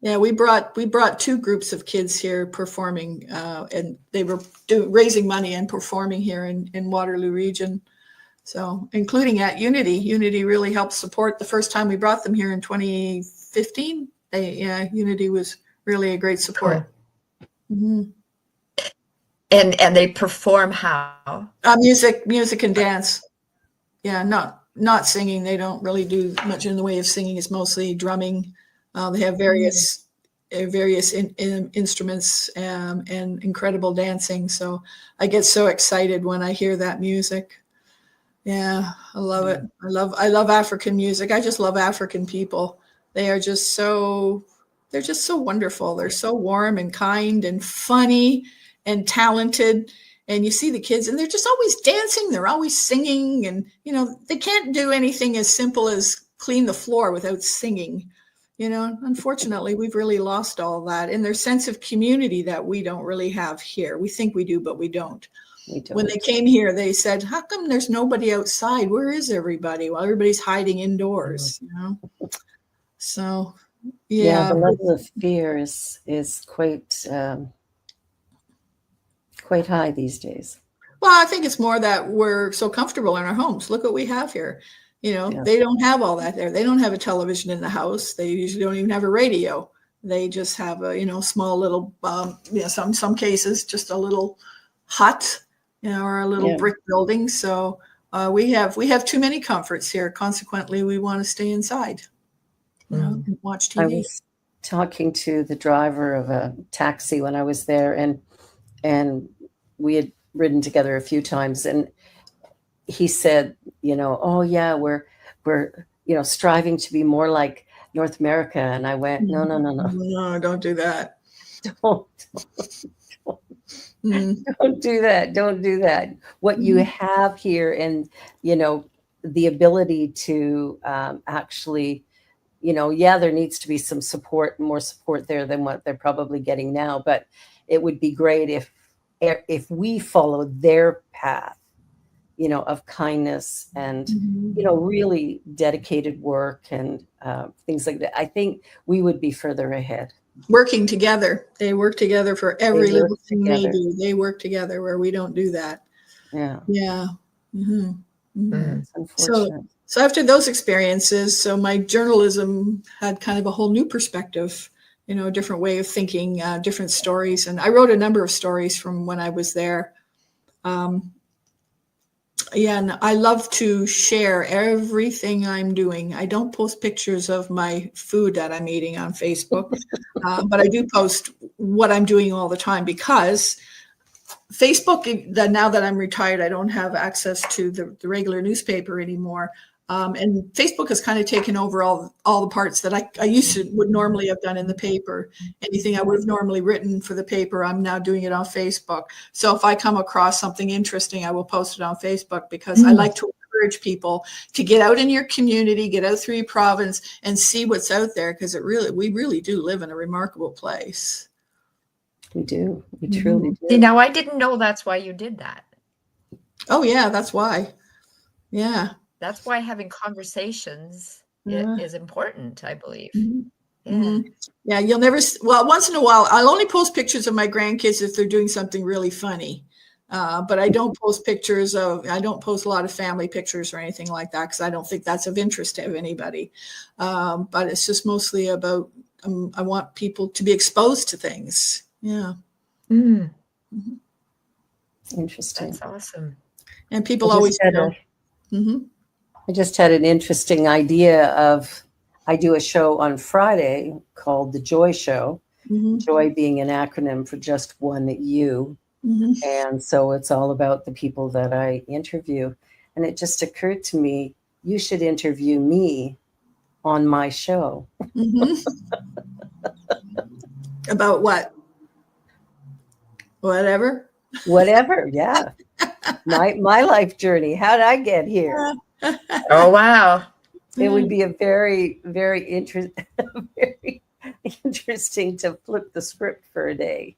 Yeah, we brought two groups of kids here performing, and they were raising money and performing here in Waterloo Region. So, including at Unity. Unity really helped support. The first time we brought them here in 2015, Unity was really a great support. Cool. And they perform how? Music and dance. Yeah, not singing. They don't really do much in the way of singing. It's mostly drumming. They have various instruments and incredible dancing. So I get so excited when I hear that music. Yeah, I love it. I love African music. I just love African people. They're just so wonderful. They're so warm and kind and funny and talented. And you see the kids, and they're just always dancing. They're always singing. And, you know, they can't do anything as simple as clean the floor without singing. You know, unfortunately, we've really lost all that. And their sense of community that we don't really have here. We think we do, but we don't. When they came here, they said, how come there's nobody outside? Where is everybody? Well, everybody's hiding indoors, you know? So, yeah. The level of fear is quite high these days. Well, I think it's more that we're so comfortable in our homes. Look what we have here. You know, They don't have all that there. They don't have a television in the house. They usually don't even have a radio. They just have a, small little, some cases, just a little hut, or a little brick building. So we have too many comforts here. Consequently, we want to stay inside, and watch TV. I was talking to the driver of a taxi when I was there, and we had ridden together a few times, and he said, oh yeah, we're striving to be more like North America. And I went, no, don't do that. don't do that. Don't do that. What you have here, and the ability to actually, there needs to be some support, more support there than what they're probably getting now. But it would be great if we follow their path, of kindness and, really dedicated work and things like that. I think we would be further ahead. Working together. They work together for every little thing they do. They work together where we don't do that. Yeah. Yeah. It's unfortunate. So after those experiences, so my journalism had kind of a whole new perspective, a different way of thinking, different stories. And I wrote a number of stories from when I was there. And I love to share everything I'm doing. I don't post pictures of my food that I'm eating on Facebook, but I do post what I'm doing all the time, because Facebook, now that I'm retired, I don't have access to the regular newspaper anymore. And Facebook has kind of taken over all the parts that I would normally have done in the paper. Anything I would have normally written for the paper, I'm now doing it on Facebook. So if I come across something interesting, I will post it on Facebook, because I like to encourage people to get out in your community, get out through your province and see what's out there, because we really do live in a remarkable place. We do. We truly do. See, now I didn't know that's why you did that. Oh, yeah, that's why. Yeah. That's why having conversations is important, I believe. Yeah, you'll never, once in a while, I'll only post pictures of my grandkids if they're doing something really funny. But I don't post I don't post a lot of family pictures or anything like that, because I don't think that's of interest to anybody. But it's just mostly about, I want people to be exposed to things. Yeah. Interesting. That's awesome. And people always know. I just had an interesting idea I do a show on Friday called The Joy Show, Joy being an acronym for just one you. And so it's all about the people that I interview. And it just occurred to me, you should interview me on my show. About what? Whatever. Yeah. My life journey. How did I get here? Oh, wow. It would be a very, very interesting to flip the script for a day.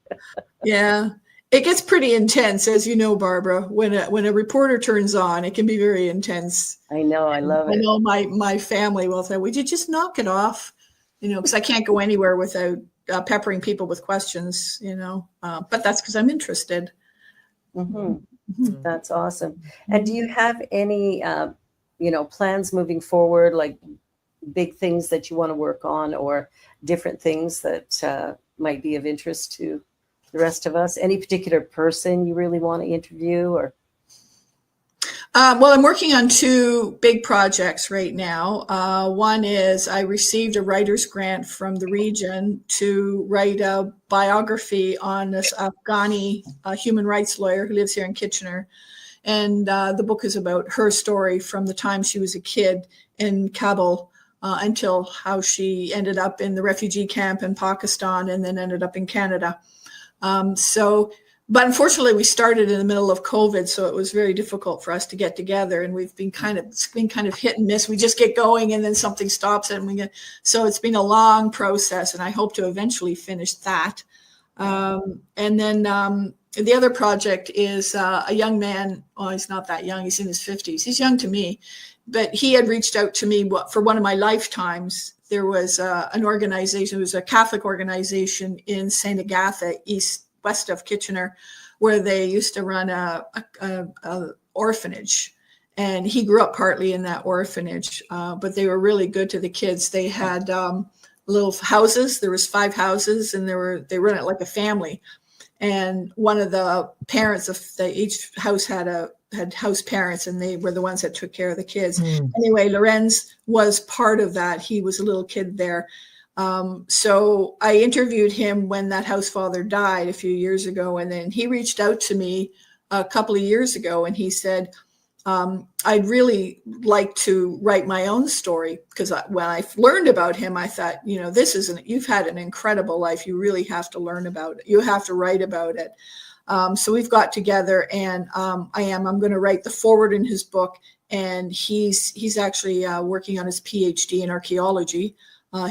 Yeah. It gets pretty intense, as you know, Barbara. When a reporter turns on, it can be very intense. I know. I love it. I know my family will say, would you just knock it off? Because I can't go anywhere without peppering people with questions, but that's because I'm interested. That's awesome. And do you have any, plans moving forward, like big things that you want to work on, or different things that might be of interest to the rest of us? Any particular person you really want to interview, or? Well, I'm working on two big projects right now. One is I received a writer's grant from the region to write a biography on this Afghani human rights lawyer who lives here in Kitchener. And the book is about her story from the time she was a kid in Kabul until how she ended up in the refugee camp in Pakistan and then ended up in Canada. But unfortunately, we started in the middle of COVID, so it was very difficult for us to get together. And we've been kind of hit and miss. We just get going, and then something stops it, and so it's been a long process. And I hope to eventually finish that. And then the other project is a young man. Oh, he's not that young. He's in his 50s. He's young to me, but he had reached out to me for one of my lifetimes. There was an organization. It was a Catholic organization in St. Agatha, west of Kitchener, where they used to run a orphanage. And he grew up partly in that orphanage, but they were really good to the kids. They had little houses. There was 5 houses, and they run it like a family. And one of the parents of each house had house parents, and they were the ones that took care of the kids. Anyway, Lorenz was part of that. He was a little kid there. So I interviewed him when that house father died a few years ago. And then he reached out to me a couple of years ago, and he said, I'd really like to write my own story, because when I learned about him, I thought, you've had an incredible life. You really have to learn about it. You have to write about it. So we've got together, and I'm going to write the foreword in his book. And he's actually working on his PhD in archaeology.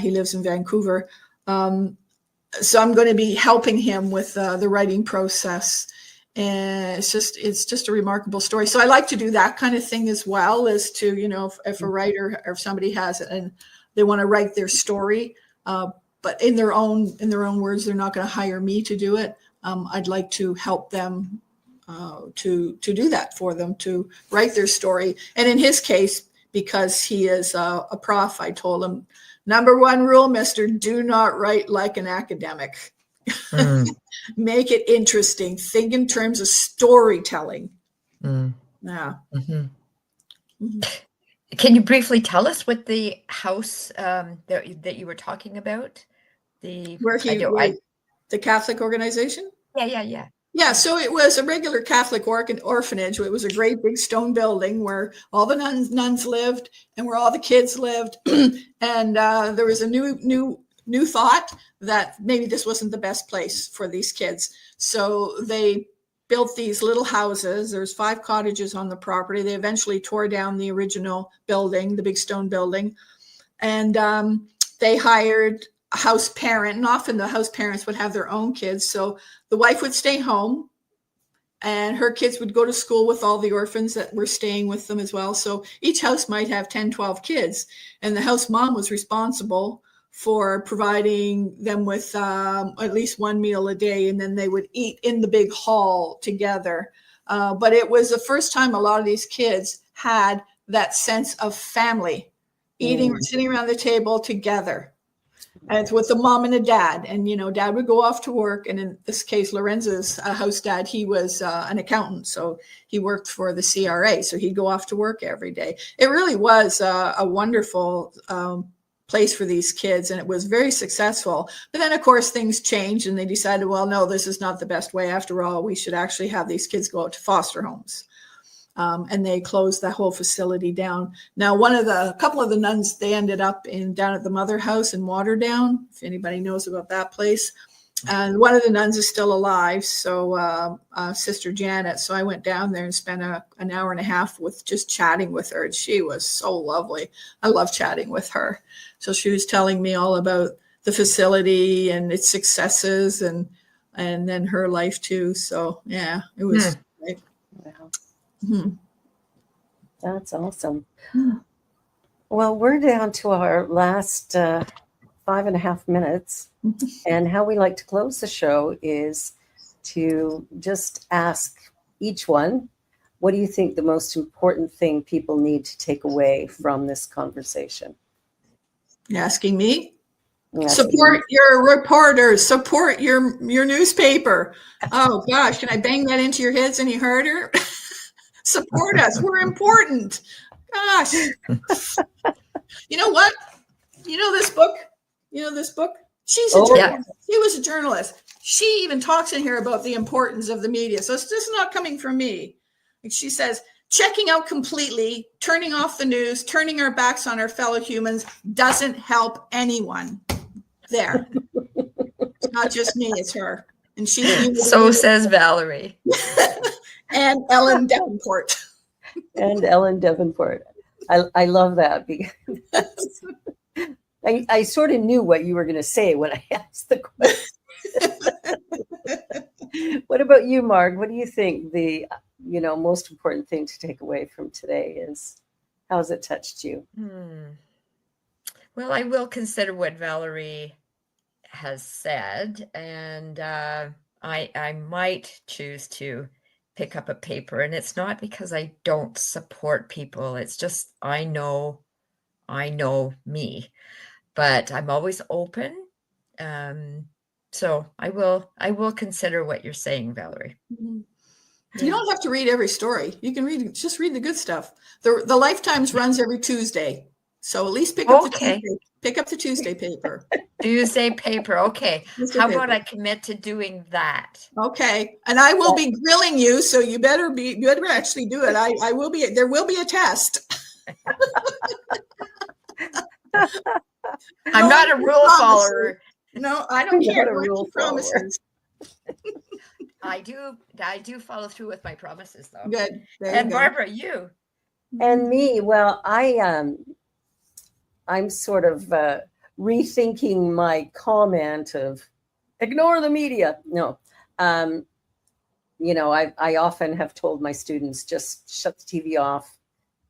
He lives in Vancouver. So I'm going to be helping him with the writing process. And it's just a remarkable story. So I like to do that kind of thing as well, as to, if a writer or if somebody has it and they want to write their story, but in their own words, they're not going to hire me to do it. I'd like to help them to do that for them, to write their story. And in his case, because he is a prof, I told him, number one rule, mister, do not write like an academic. Make it interesting. Think in terms of storytelling. Yeah. Can you briefly tell us what the house that you were talking about? The Catholic organization? Yeah. Yeah, so it was a regular Catholic orphanage. It was a great big stone building where all the nuns lived and where all the kids lived. And there was a new thought that maybe this wasn't the best place for these kids. So they built these little houses. There's 5 cottages on the property. They eventually tore down the original building, the big stone building. And they hired a house parent, and often the house parents would have their own kids. So the wife would stay home, and her kids would go to school with all the orphans that were staying with them as well. So each house might have 10, 12 kids, and the house mom was responsible for providing them with at least one meal a day, and then they would eat in the big hall together. But it was the first time a lot of these kids had that sense of family, sitting around the table together. And it's with the mom and the dad. And, dad would go off to work. And in this case, Lorenz's house dad, he was an accountant. So he worked for the CRA. So he'd go off to work every day. It really was a wonderful place for these kids. And it was very successful. But then, of course, things changed, and they decided, well, no, this is not the best way. After all, we should actually have these kids go out to foster homes. And they closed that whole facility down. Now, a couple of the nuns, they ended up down at the Mother House in Waterdown, if anybody knows about that place. And one of the nuns is still alive, so Sister Janet. So I went down there and spent an hour and a half just chatting with her. And she was so lovely. I love chatting with her. So she was telling me all about the facility and its successes, and then her life too. So yeah, it was great. Wow. Mm-hmm. That's awesome. Well, we're down to our last 5.5 minutes. And how we like to close the show is to just ask each one, what do you think the most important thing people need to take away from this conversation? You're asking me? Support your reporters, support your newspaper. Oh gosh, can I bang that into your heads any harder? Support us. We're important. Gosh. You know what? You know this book? She's a journalist. She was a journalist. She even talks in here about the importance of the media. So it's just not coming from me. Like she says, checking out completely, turning off the news, turning our backs on our fellow humans doesn't help anyone. There. It's not just me, it's her. And so says Valerie. And Ellen Davenport. And Ellen Davenport. I love that because I sort of knew what you were going to say when I asked the question. What about you, Marg? What do you think the most important thing to take away from today is? How has it touched you? Well, I will consider what Valerie has said, and I might choose to pick up a paper, and it's not because I don't support people. It's just I know me. but I'm always open. So I will consider what you're saying, Valerie. You don't have to read every story. You can just read the good stuff. The Lifetimes runs every Tuesday. So at least pick up the Tuesday paper. Tuesday paper. Okay. Tuesday How paper. about I commit to doing that? Okay. And I will be grilling you, so you better actually do it. There will be a test. I'm not a rule follower. No, I don't care. Rule promises. I do follow through with my promises, though. Good. And Barbara, you. And me, well, I'm sort of rethinking my comment of ignore the media. No, I often have told my students, just shut the TV off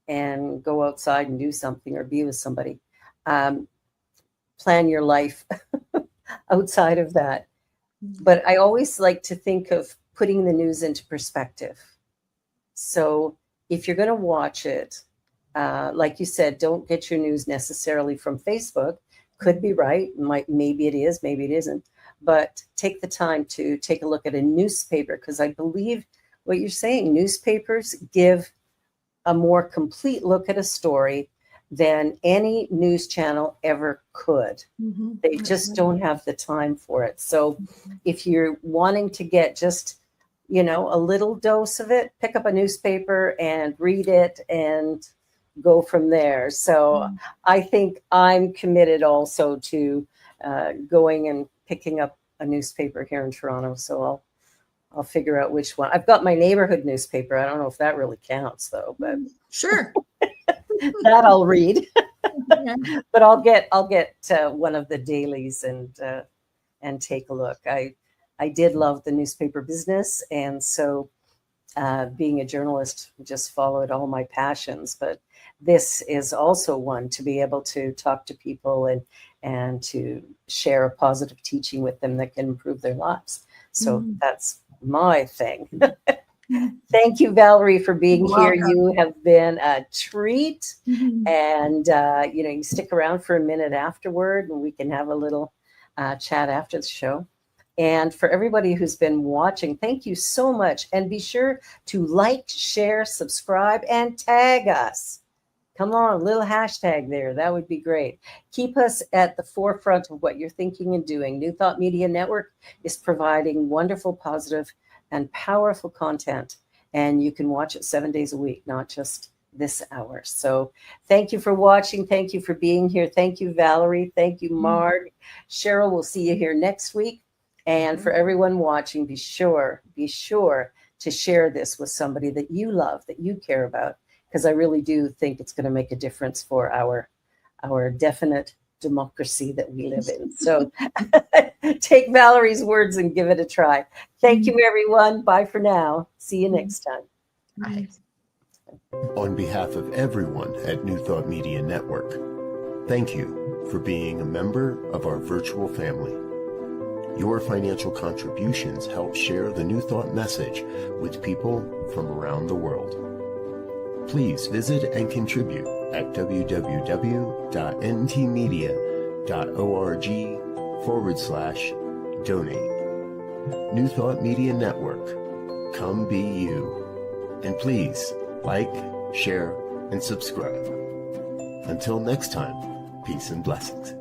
and go outside and do something or be with somebody. Plan your life outside of that. But I always like to think of putting the news into perspective. So if you're going to watch it, like you said, don't get your news necessarily from Facebook. Could be right. Maybe it is, maybe it isn't. But take the time to take a look at a newspaper, because I believe what you're saying, newspapers give a more complete look at a story than any news channel ever could. Mm-hmm. They just don't have the time for it. So if you're wanting to get just, a little dose of it, pick up a newspaper and read it and go from there. So I think I'm committed also to going and picking up a newspaper here in Toronto. So I'll figure out which one. I've got my neighborhood newspaper. I don't know if that really counts though, but sure. That I'll read. But I'll get one of the dailies and take a look. I did love the newspaper business, and so being a journalist, just followed all my passions. But this is also one to be able to talk to people and to share a positive teaching with them that can improve their lives. So that's my thing. Thank you, Valerie, for being here. You have been a treat. And, you stick around for a minute afterward and we can have a little chat after the show. And for everybody who's been watching, thank you so much. And be sure to like, share, subscribe, and tag us. Come on, a little hashtag there. That would be great. Keep us at the forefront of what you're thinking and doing. New Thought Media Network is providing wonderful, positive, and powerful content. And you can watch it 7 days a week, not just this hour. So thank you for watching. Thank you for being here. Thank you, Valerie. Thank you, Marg. Cheryl, we'll see you here next week. And for everyone watching, be sure to share this with somebody that you love, that you care about, because I really do think it's going to make a difference for our definite democracy that we live in. So take Valerie's words and give it a try. Thank you, everyone. Bye for now. See you next time. Bye. On behalf of everyone at New Thought Media Network, thank you for being a member of our virtual family. Your financial contributions help share the New Thought message with people from around the world. Please visit and contribute at www.ntmedia.org/donate. New Thought Media Network, come be you. And please like, share, and subscribe. Until next time, peace and blessings.